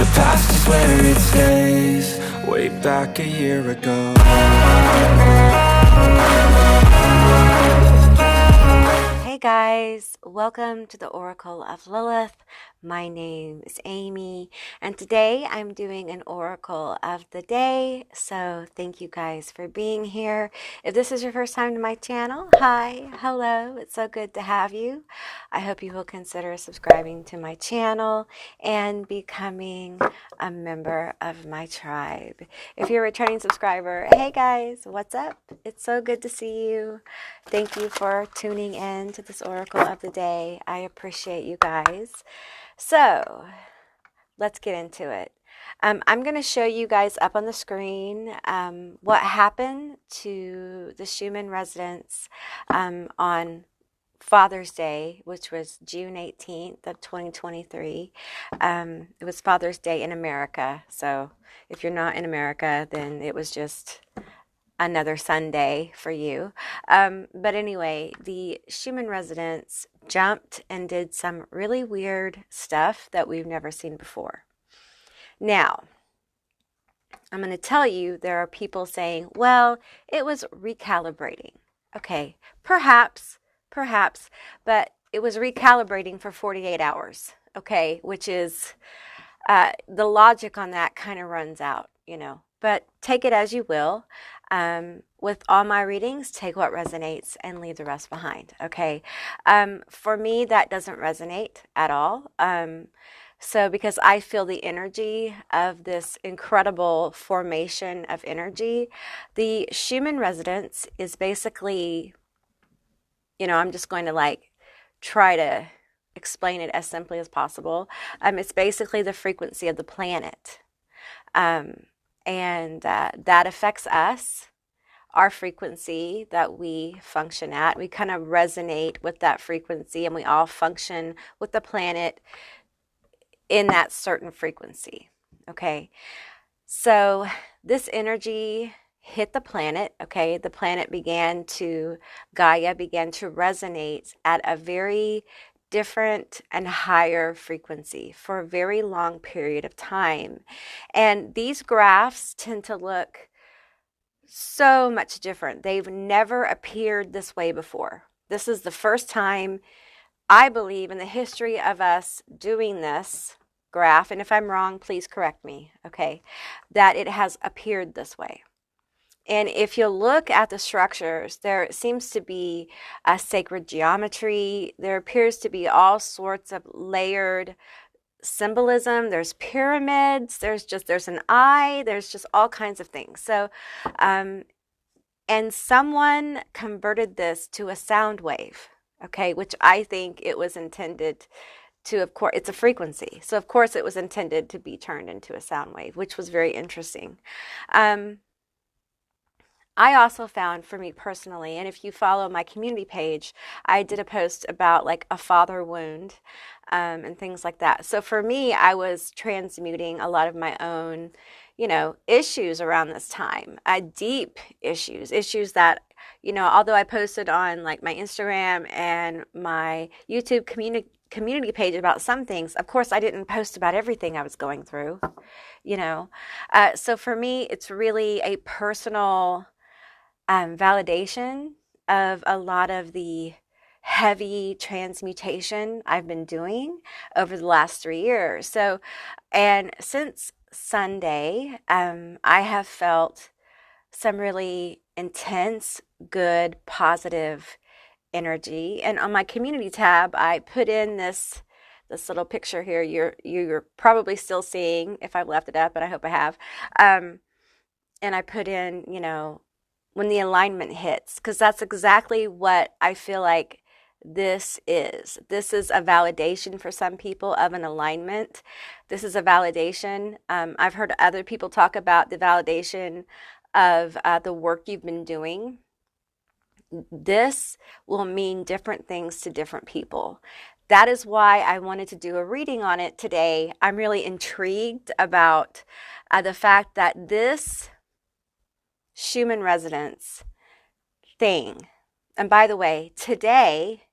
The past is where it stays, way back a year ago. Hey guys, welcome to the Oracle of Lilith. My name is Amy, and today I'm doing an Oracle of the Day. So thank you guys for being here. If this is your first time to my channel, hi, hello, it's so good to have you. I hope you will consider subscribing to my channel and becoming a member of my tribe. If you're a returning subscriber, hey guys, what's up? It's so good to see you. Thank you for tuning in to this Oracle of the Day. I appreciate you guys. So let's get into it. I'm going to show you guys up on the screen what happened to the Schumann residents on Father's Day, which was June 18th of 2023. It was Father's Day in America. So if you're not in America, then it was just another Sunday for you. But anyway, the Schumann residents jumped and did some really weird stuff that we've never seen before. Now, I'm going to tell you there are people saying, well, it was recalibrating. Okay, perhaps, but it was recalibrating for 48 hours, okay, which is the logic on that kind of runs out, but take it as you will. With all my readings, take what resonates and leave the rest behind, okay? For me, that doesn't resonate at all. So because I feel the energy of this incredible formation of energy, the Schumann resonance is basically, I'm just going to try to explain it as simply as possible. It's basically the frequency of the planet. And that affects us, our frequency that we function at. We kind of resonate with that frequency, and we all function with the planet in that certain frequency, okay? So this energy hit the planet, okay? The planet Gaia began to resonate at a very different and higher frequency for a very long period of time. And these graphs tend to look so much different. They've never appeared this way before. This is the first time, I believe, in the history of us doing this graph, and if I'm wrong, please correct me, okay, that it has appeared this way. And if you look at the structures, there seems to be a sacred geometry. There appears to be all sorts of layered symbolism. There's pyramids. There's an eye. There's just all kinds of things. So, and someone converted this to a sound wave, okay, which I think it was intended to, of course, it's a frequency. So, of course, it was intended to be turned into a sound wave, which was very interesting. I also found, for me personally, and if you follow my community page, I did a post about a father wound and things like that. So for me, I was transmuting a lot of my own, issues around this time, deep issues that, although I posted on my Instagram and my YouTube community page about some things, of course, I didn't post about everything I was going through, So for me, it's really a personal validation of a lot of the heavy transmutation I've been doing over the last 3 years. So, and since Sunday, I have felt some really intense, good, positive energy. And on my community tab, I put in this little picture here. You're probably still seeing if I've left it up, and I hope I have. And I put in, when the alignment hits, because that's exactly what I feel like this is. This is a validation for some people of an alignment. This is a validation. I've heard other people talk about the validation of the work you've been doing. This will mean different things to different people. That is why I wanted to do a reading on it today. I'm really intrigued about the fact that this Schumann resonance thing, and by the way, today,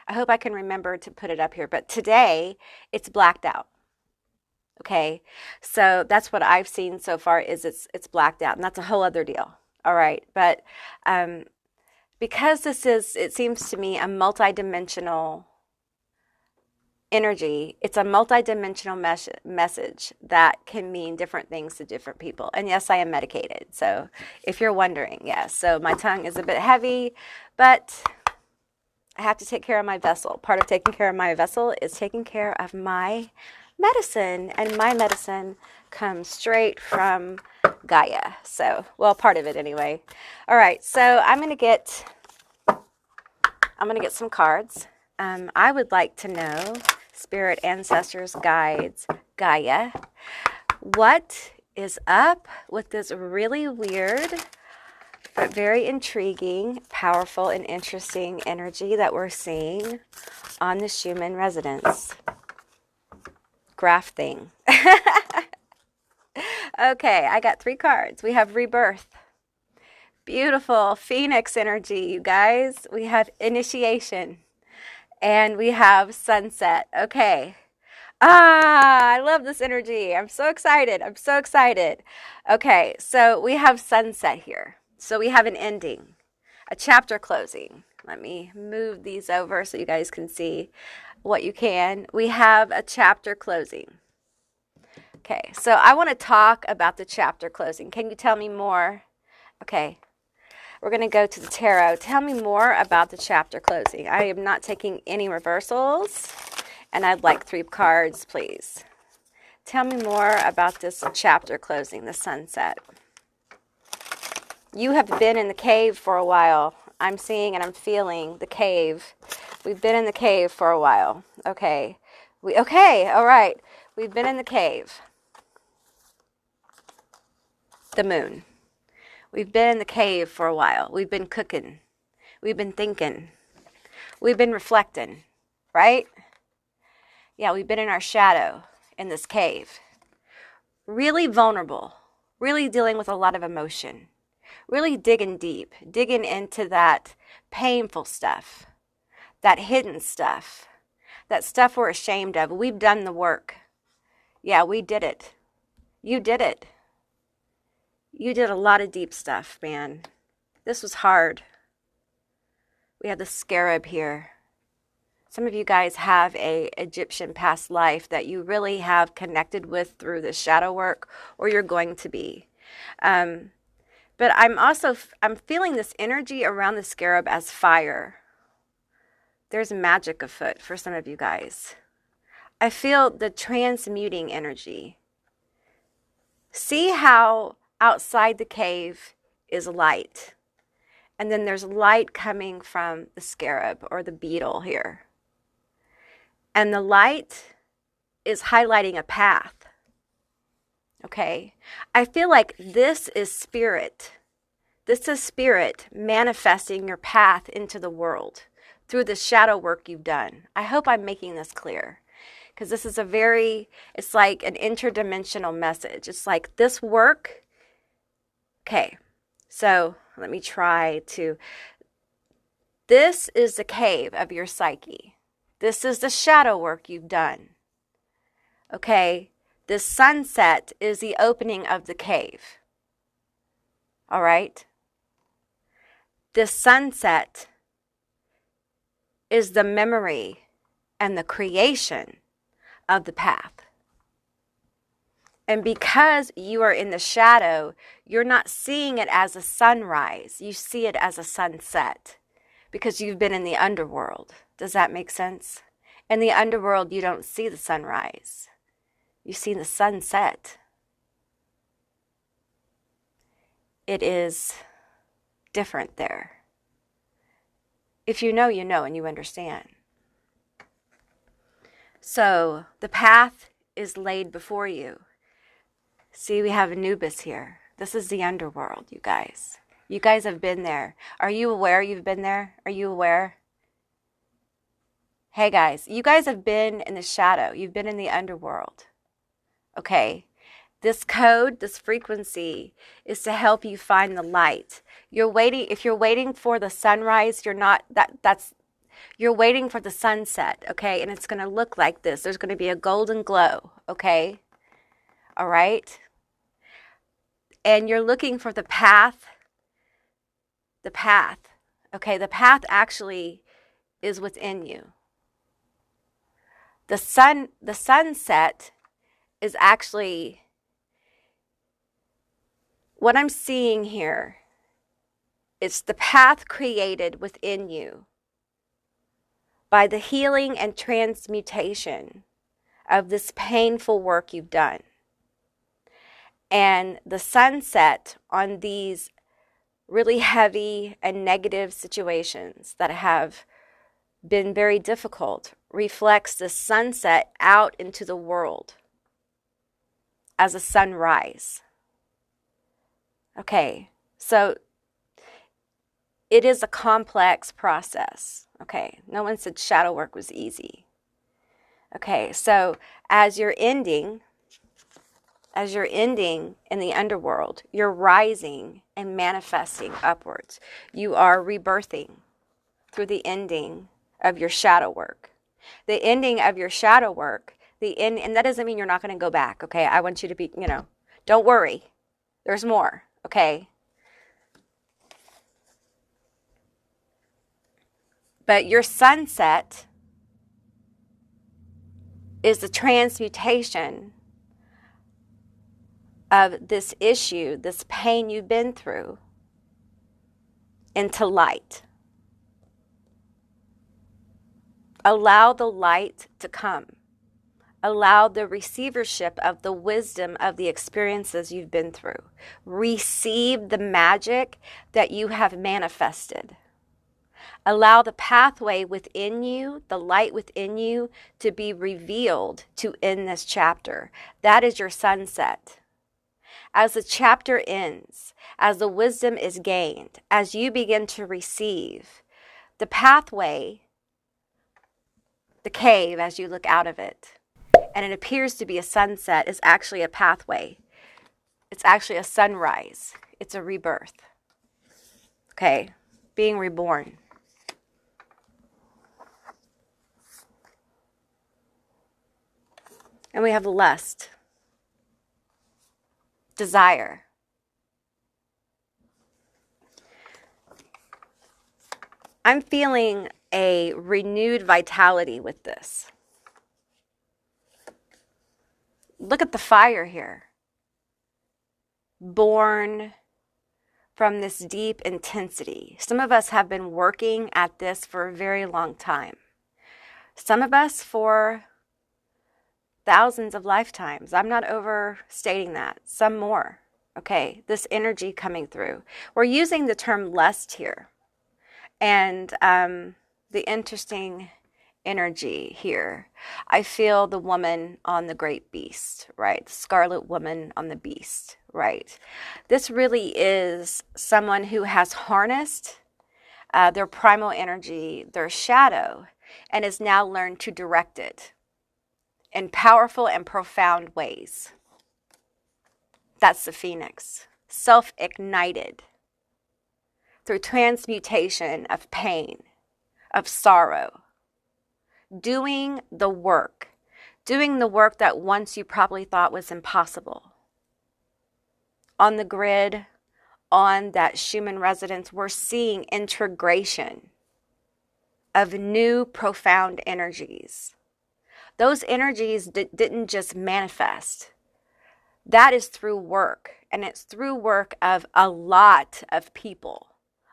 I hope I can remember to put it up here, but today it's blacked out. Okay, so that's what I've seen so far is it's blacked out, and that's a whole other deal. All right, but because this is, it seems to me, a multidimensional energy, it's a multidimensional message that can mean different things to different people. And yes, I am medicated. So if you're wondering, yes. So my tongue is a bit heavy, but I have to take care of my vessel. Part of taking care of my vessel is taking care of my medicine. And my medicine comes straight from Gaia. So, well, part of it anyway. All right. So I'm going to get some cards. I would like to know, Spirit, Ancestors, Guides, Gaia, what is up with this really weird but very intriguing, powerful, and interesting energy that we're seeing on the Schumann resonance graph thing. Okay, I got 3 cards. We have rebirth. Beautiful phoenix energy, you guys. We have initiation. And we have sunset. Okay. I love this energy. I'm so excited. I'm so excited. Okay, so we have sunset here. So we have an ending, a chapter closing. Let me move these over so you guys can see what you can. We have a chapter closing. Okay, so I want to talk about the chapter closing. Can you tell me more? Okay. We're going to go to the tarot. Tell me more about the chapter closing. I am not taking any reversals, and I'd like 3 cards, please. Tell me more about this chapter closing, the sunset. You have been in the cave for a while. I'm seeing and I'm feeling the cave. We've been in the cave for a while. Okay. Okay, all right. We've been in the cave. The moon. We've been in the cave for a while. We've been cooking. We've been thinking. We've been reflecting, right? Yeah, we've been in our shadow in this cave. Really vulnerable. Really dealing with a lot of emotion. Really digging deep. Digging into that painful stuff. That hidden stuff. That stuff we're ashamed of. We've done the work. Yeah, we did it. You did it. You did a lot of deep stuff, man. This was hard. We have the scarab here. Some of you guys have a Egyptian past life that you really have connected with through the shadow work, or you're going to be. But I'm feeling this energy around the scarab as fire. There's magic afoot for some of you guys. I feel the transmuting energy. See how outside the cave is light. And then there's light coming from the scarab or the beetle here. And the light is highlighting a path. Okay? I feel like this is spirit. This is spirit manifesting your path into the world through the shadow work you've done. I hope I'm making this clear. Because this is it's like an interdimensional message. It's like this work. Okay, so let me try to. This is the cave of your psyche. This is the shadow work you've done. Okay, this sunset is the opening of the cave. All right? This sunset is the memory and the creation of the path. And because you are in the shadow, you're not seeing it as a sunrise. You see it as a sunset because you've been in the underworld. Does that make sense? In the underworld, you don't see the sunrise. You see the sunset. It is different there. If you know, and you understand. So the path is laid before you. See, we have Anubis here. This is the underworld, you guys. You guys have been there. Are you aware you've been there? Are you aware? Hey guys, you guys have been in the shadow. You've been in the underworld. Okay? This code, this frequency is to help you find the light. If you're waiting for the sunrise, you're waiting for the sunset, okay? And it's going to look like this. There's going to be a golden glow, okay? all right? And you're looking for the path. Okay, the path actually is within you. The sunset is actually what I'm seeing here. It's the path created within you by the healing and transmutation of this painful work you've done. And the sunset on these really heavy and negative situations that have been very difficult reflects the sunset out into the world as a sunrise. Okay, so it is a complex process. Okay, no one said shadow work was easy. Okay, so as you're ending in the underworld, you're rising and manifesting upwards. You are rebirthing through the ending of your shadow work. The ending of your shadow work, and that doesn't mean you're not going to go back, okay? I want you to be, don't worry. There's more, okay? But your sunset is the transmutation of this issue, this pain you've been through, into light. Allow the light to come. Allow the receivership of the wisdom of the experiences you've been through. Receive the magic that you have manifested. Allow the pathway within you, the light within you, to be revealed to end this chapter. That is your sunset. As the chapter ends, as the wisdom is gained, as you begin to receive, the pathway, the cave as you look out of it, and it appears to be a sunset, is actually a pathway. It's actually a sunrise. It's a rebirth. Okay, being reborn. And we have lust, desire. I'm feeling a renewed vitality with this. Look at the fire here. Born from this deep intensity. Some of us have been working at this for a very long time. Some of us for thousands of lifetimes. I'm not overstating that. Some more. Okay, this energy coming through. We're using the term lust here. And the interesting energy here. I feel the woman on the great beast, right? The scarlet woman on the beast, right? This really is someone who has harnessed their primal energy, their shadow, and has now learned to direct it in powerful and profound ways. That's the phoenix, self-ignited through transmutation of pain, of sorrow, doing the work that once you probably thought was impossible. On the grid, on that Schumann resonance, we're seeing integration of new profound energies. Those energies didn't just manifest. That is through work, and it's through work of a lot of people.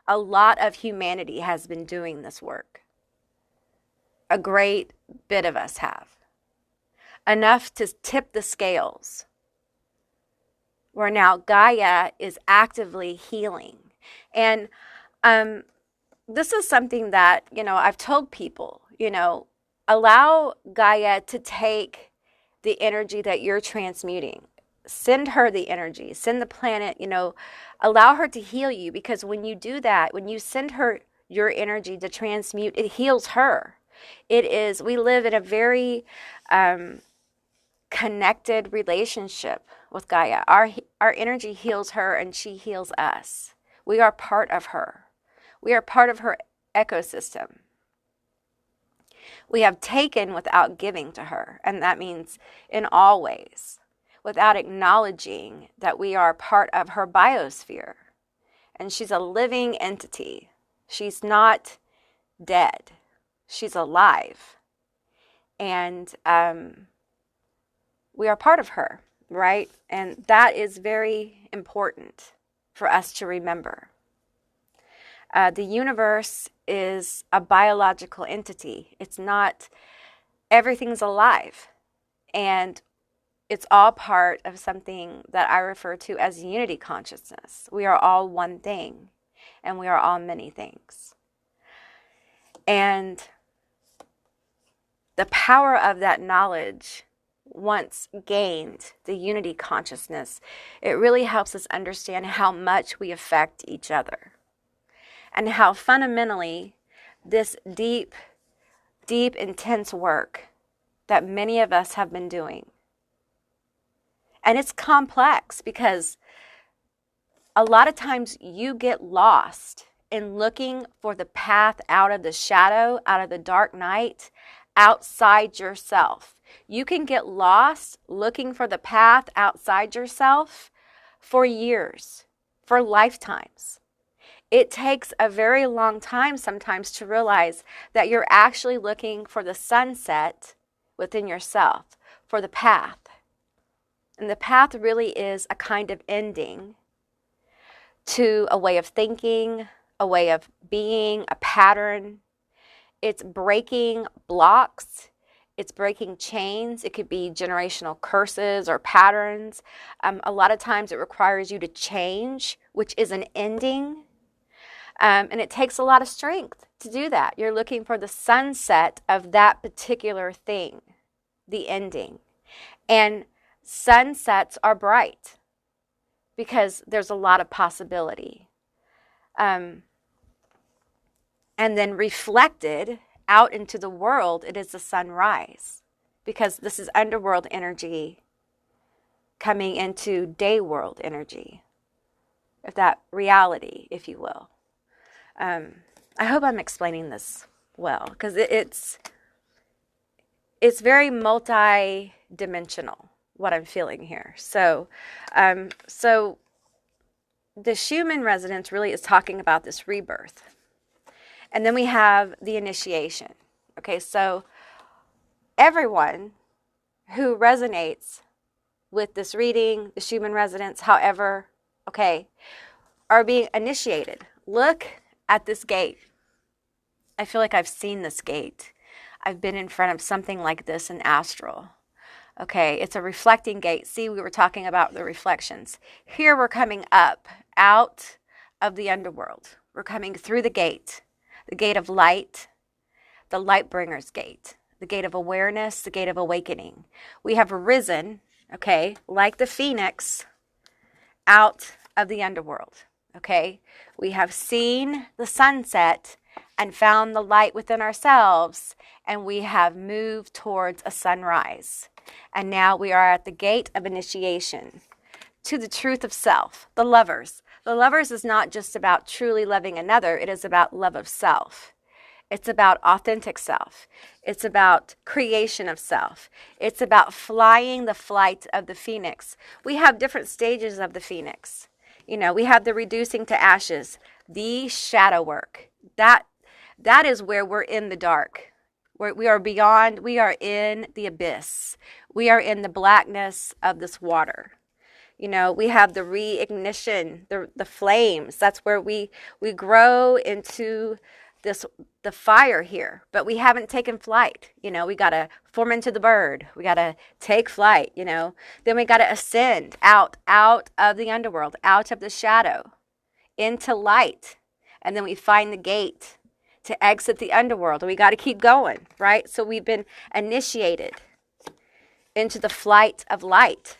A lot of humanity has been doing this work. A great bit of us have. Enough to tip the scales. Where now Gaia is actively healing. And this is something that, I've told people, allow Gaia to take the energy that you're transmuting. Send her the energy. Send the planet, allow her to heal you. Because when you do that, when you send her your energy to transmute, it heals her. We live in a very connected relationship with Gaia. Our energy heals her and she heals us. We are part of her. We are part of her ecosystem. We have taken without giving to her, and that means in all ways. without acknowledging that we are part of her biosphere. And she's a living entity. She's not dead. She's alive. And we are part of her, right? And that is very important for us to remember. The universe is a biological entity. It's not, everything's alive. And it's all part of something that I refer to as unity consciousness. We are all one thing, and we are all many things. And the power of that knowledge, once gained, the unity consciousness, it really helps us understand how much we affect each other. And how fundamentally this deep, intense work that many of us have been doing. And it's complex because a lot of times you get lost in looking for the path out of the shadow, out of the dark night, outside yourself. You can get lost looking for the path outside yourself for years, for lifetimes. It takes a very long time sometimes to realize that you're actually looking for the sunset within yourself, for the path. And the path really is a kind of ending to a way of thinking, a way of being, a pattern. It's breaking blocks. It's breaking chains. It could be generational curses or patterns. A lot of times it requires you to change, which is an ending. And it takes a lot of strength to do that. You're looking for the sunset of that particular thing, the ending. And sunsets are bright because there's a lot of possibility. And then reflected out into the world, it is the sunrise, because this is underworld energy coming into day world energy, if that reality, if you will. I hope I'm explaining this well, because it's very multi-dimensional what I'm feeling here. So the Schumann resonance really is talking about this rebirth. And then we have the initiation. Okay, so everyone who resonates with this reading, the Schumann resonance, however, okay, are being initiated. Look at this gate. I feel like I've seen this gate. I've been in front of something like this in astral. Okay, it's a reflecting gate. See, we were talking about the reflections. Here we're coming up out of the underworld. We're coming through the gate of light, the light bringer's gate, the gate of awareness, the gate of awakening. We have risen, okay, like the phoenix, out of the underworld. Okay, we have seen the sunset and found the light within ourselves, and we have moved towards a sunrise. And now we are at the gate of initiation to the truth of self, the lovers. The lovers is not just about truly loving another, it is about love of self. It's about authentic self. It's about creation of self. It's about flying the flight of the phoenix. We have different stages of the phoenix. You know, we have the reducing to ashes, the shadow work. That is where we're in the dark. We are beyond, we are in the abyss. We are in the blackness of this water. You know, we have the reignition, the flames. That's where we grow into the fire here, but we haven't taken flight. You know, we got to form into the bird. We got to take flight, you know. Then we got to ascend out of the underworld, out of the shadow, into light. And then we find the gate to exit the underworld. And we got to keep going, right? So we've been initiated into the flight of light,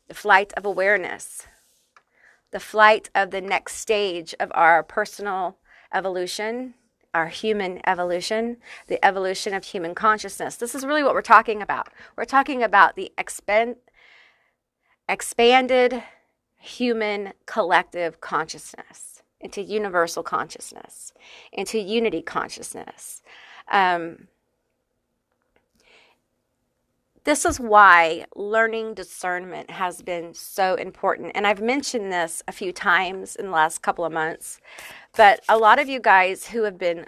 the flight of awareness, the flight of the next stage of our personal evolution, our human evolution, the evolution of human consciousness. This is really what we're talking about. We're talking about the expanded human collective consciousness into universal consciousness, into unity consciousness. This is why learning discernment has been so important. And I've mentioned this a few times in the last couple of months. But a lot of you guys who have been,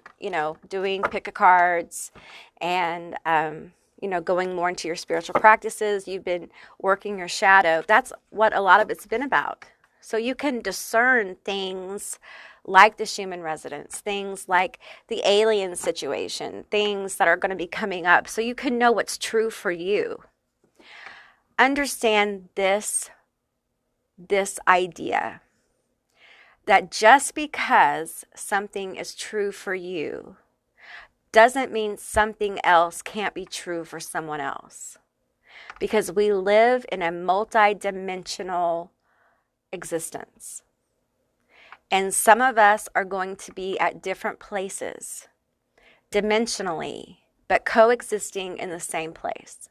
doing pick a cards and, going more into your spiritual practices, you've been working your shadow. That's what a lot of it's been about. So you can discern things like the Schumann resonance, things like the alien situation, things that are going to be coming up, so you can know what's true for you. Understand this idea that just because something is true for you doesn't mean something else can't be true for someone else. Because we live in a multi-dimensional existence. And some of us are going to be at different places, dimensionally, but coexisting in the same place.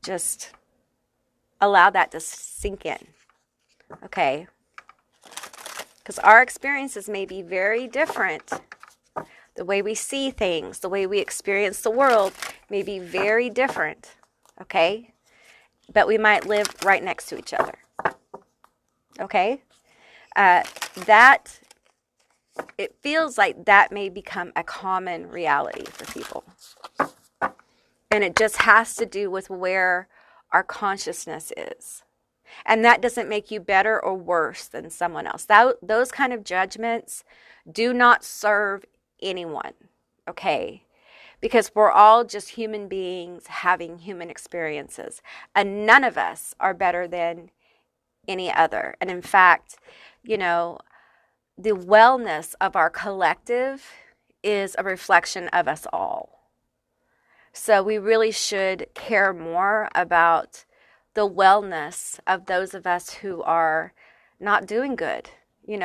Just allow that to sink in, okay? Because our experiences may be very different. The way we see things, the way we experience the world may be very different, okay? But we might live right next to each other, okay? It feels like that may become a common reality for people. And it just has to do with where our consciousness is. And that doesn't make you better or worse than someone else. Those kind of judgments do not serve anyone, okay? Because we're all just human beings having human experiences. And none of us are better than any other. And in fact, the wellness of our collective is a reflection of us all. So we really should care more about the wellness of those of us who are not doing good. We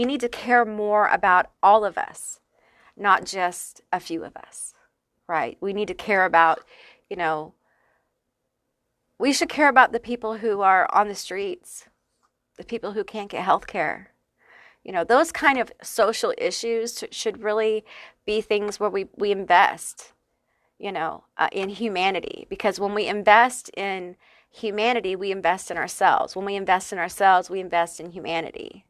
need to care more about all of us, not just a few of us, right? We need to care about, we should care about the people who are on the streets, the people who can't get health care. Those kind of social issues should really be things where we invest, in humanity. Because when we invest in humanity, we invest in ourselves. When we invest in ourselves, we invest in humanity.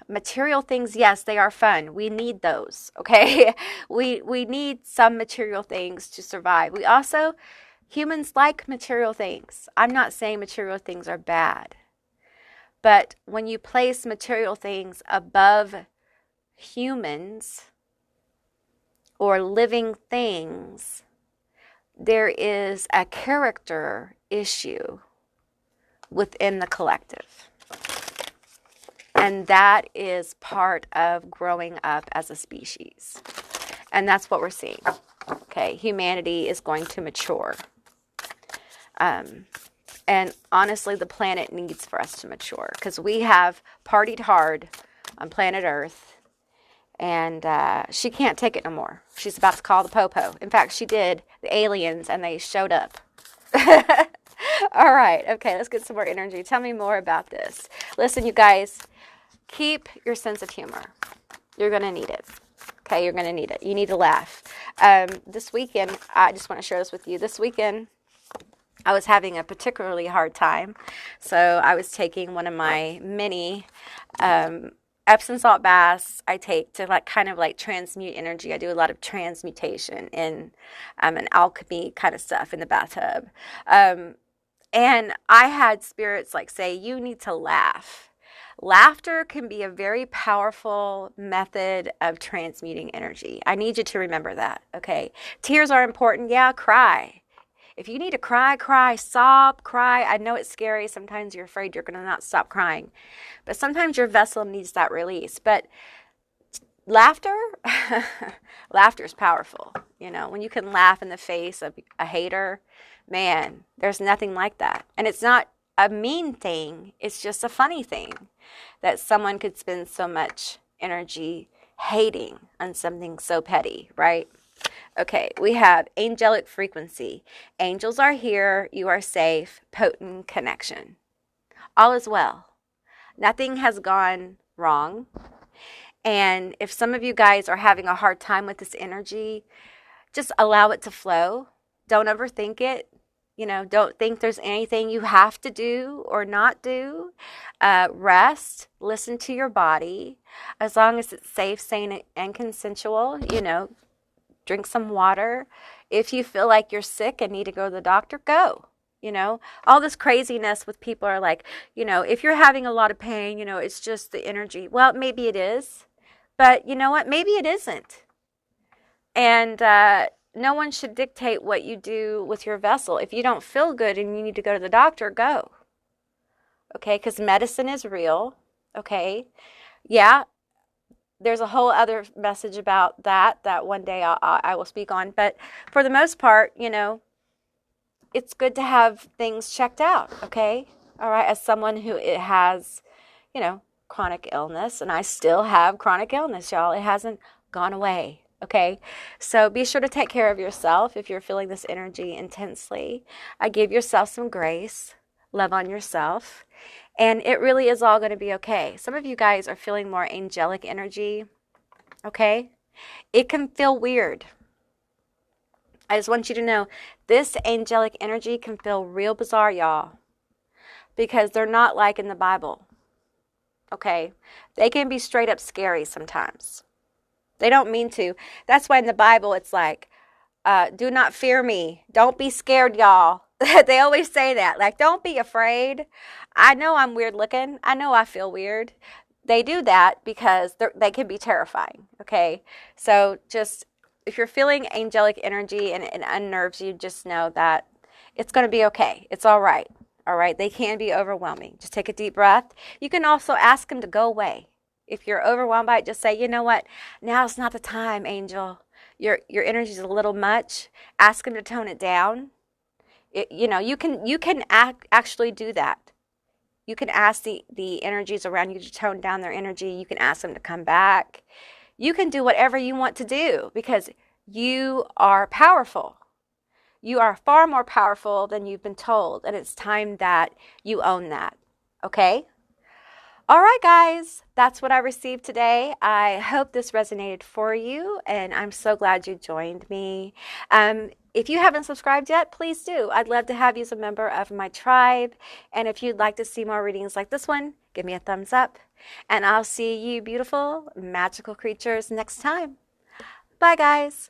Material things, yes, they are fun. We need those, okay? We need some material things to survive. Humans like material things. I'm not saying material things are bad. But when you place material things above humans or living things, there is a character issue within the collective. And that is part of growing up as a species. And that's what we're seeing. Okay, humanity is going to mature. And honestly, the planet needs for us to mature because we have partied hard on planet Earth, and she can't take it no more. She's about to call the popo. In fact, she did, the aliens, and they showed up. All right, okay, let's get some more energy. Tell me more about this. Listen, you guys, keep your sense of humor. You're going to need it. Okay, you're going to need it. You need to laugh. This weekend, I just want to share this with you. This weekend, I was having a particularly hard time. So I was taking one of my mini Epsom salt baths I take to kind of transmute energy. I do a lot of transmutation in and alchemy kind of stuff in the bathtub. And I had spirits say, you need to laugh. Laughter can be a very powerful method of transmuting energy. I need you to remember that, okay? Tears are important. Yeah, cry. If you need to cry, sob, cry. I know it's scary. Sometimes you're afraid you're going to not stop crying. But sometimes your vessel needs that release. But laughter is powerful. When you can laugh in the face of a hater, man, there's nothing like that. And it's not a mean thing. It's just a funny thing that someone could spend so much energy hating on something so petty, right? Okay, we have angelic frequency. Angels are here. You are safe. Potent connection. All is well. Nothing has gone wrong. And if some of you guys are having a hard time with this energy, just allow it to flow. Don't overthink it. Don't think there's anything you have to do or not do. Rest, listen to your body. As long as it's safe, sane, and consensual, drink some water. If you feel like you're sick and need to go to the doctor, go. All this craziness with people are like, if you're having a lot of pain, it's just the energy. Well, maybe it is, but you know what? Maybe it isn't. And no one should dictate what you do with your vessel. If you don't feel good and you need to go to the doctor, go. Okay, because medicine is real. Okay, yeah, there's a whole other message about that one day I will speak on. But for the most part, it's good to have things checked out. Okay, all right. As someone who has, chronic illness, and I still have chronic illness, y'all. It hasn't gone away. Okay, so be sure to take care of yourself if you're feeling this energy intensely. Give yourself some grace, love on yourself, and it really is all going to be okay. Some of you guys are feeling more angelic energy, okay? It can feel weird. I just want you to know this angelic energy can feel real bizarre, y'all, because they're not like in the Bible, okay? They can be straight up scary sometimes. They don't mean to. That's why in the Bible it's like, do not fear me. Don't be scared, y'all. They always say that. Like, don't be afraid. I know I'm weird looking. I know I feel weird. They do that because they can be terrifying, okay? So just, if you're feeling angelic energy and it unnerves you, just know that it's going to be okay. It's all right. All right? They can be overwhelming. Just take a deep breath. You can also ask them to go away. If you're overwhelmed by it, just say, you know what? Now's not the time, angel. Your energy is a little much. Ask them to tone it down. You can actually do that. You can ask the energies around you to tone down their energy. You can ask them to come back. You can do whatever you want to do because you are powerful. You are far more powerful than you've been told, and it's time that you own that. Okay? All right, guys, that's what I received today. I hope this resonated for you, and I'm so glad you joined me. If you haven't subscribed yet, please do. I'd love to have you as a member of my tribe. And if you'd like to see more readings like this one, give me a thumbs up. And I'll see you beautiful, magical creatures next time. Bye, guys.